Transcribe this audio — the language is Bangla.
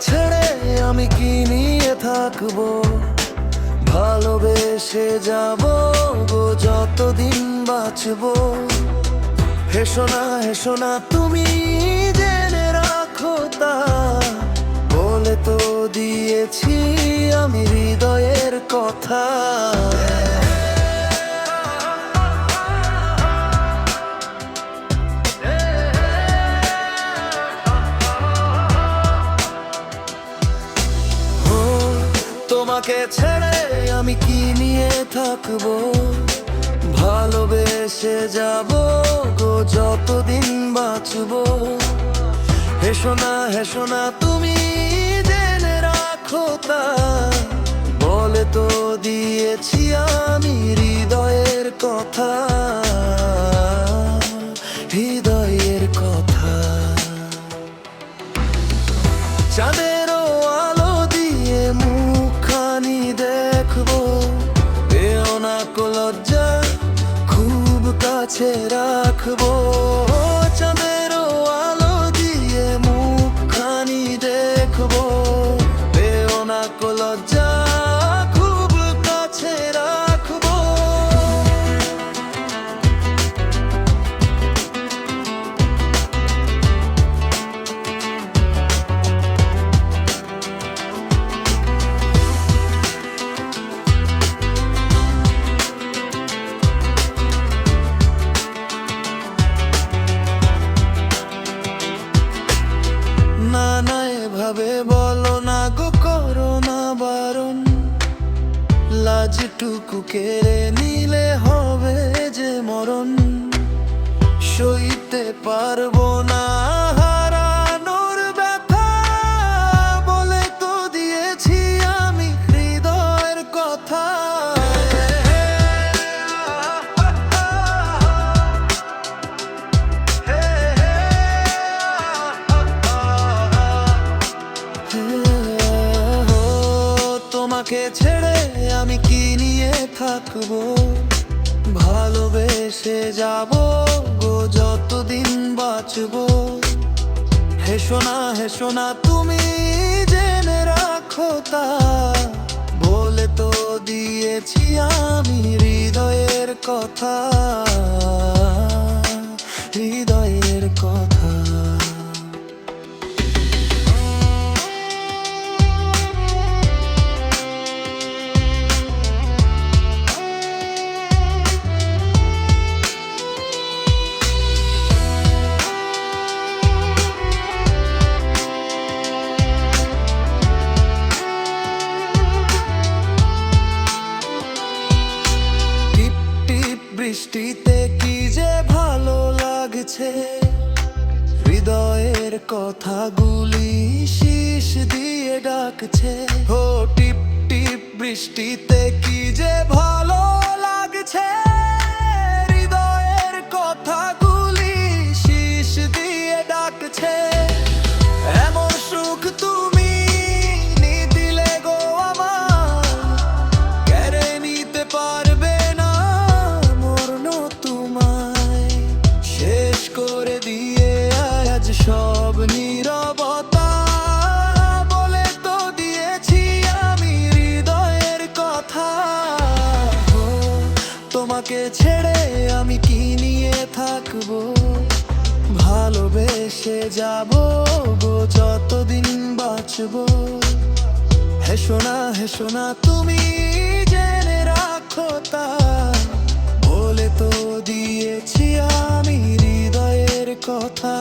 ছেড়ে আমি কি নিয়ে থাকবো, ভালোবেসে যাব গো যতদিন বাঁচবো। হেসো না তুমি জেনে রাখো তা, বলে তো দিয়েছি আমি হৃদয়ের কথা। তোমাকে ছেড়ে আমি কি নিয়ে থাকবো, ভালোবেসে যাব গো যতদিন বাঁচবো। হেসো না তুমি জেনে রাখো তা, বলে তো দিয়েছি আমি হৃদয়ের কথা, হৃদয়ের কথা। চাঁদেরও আলো দিয়ে মুখখানি দেখবো, পেও না কো লজ্জা খুব কাছে রাখবো। চাঁদেরও আলো দিয়ে মুখখানি দেখবো, পেও না কো লজ্জা খুব কাছে রাখবো। না এভাবে বলো না গো, করো না বারণ, লাজটুকু কেড়ে নিলে হবে যে মরণ। সইতে পারবো না হারানোর ব্যথা, বলে তো দিয়েছি আমি হৃদয়ের কথা। তোমাকে ছেড়ে আমি কি নিয়ে থাকবো, ভালোবেসে যাব গো যতদিন বাঁচবো। হেসো না তুমি জেনে রাখো তা, বলে তো দিয়েছি আমি হৃদয়ের কথা, হৃদয়ের কথা। বৃষ্টিতে কি যে ভালো লাগছে, হৃদয়ের কথাগুলি শীষ দিয়ে ডাকছে। ও টিপ টিপ বৃষ্টিতে কি যে ভালো লাগছে, হৃদয়ের কথাগুলি শীষ দিয়ে ডাকছে। এমন সুখ তুমি দিলে গো আমার, কেড়ে নিতে পারবে সব নীরবতা, বলে তো দিয়েছি আমি হৃদয়ের কথা। তোমাকে ছেড়ে আমি কি নিয়ে থাকবো, ভালোবেসে যাব গো যতদিন বাঁচবো। হেসো না তুমি জেনে রাখো তা, বলে তো দিয়েছি আমি হৃদয়ের কথা।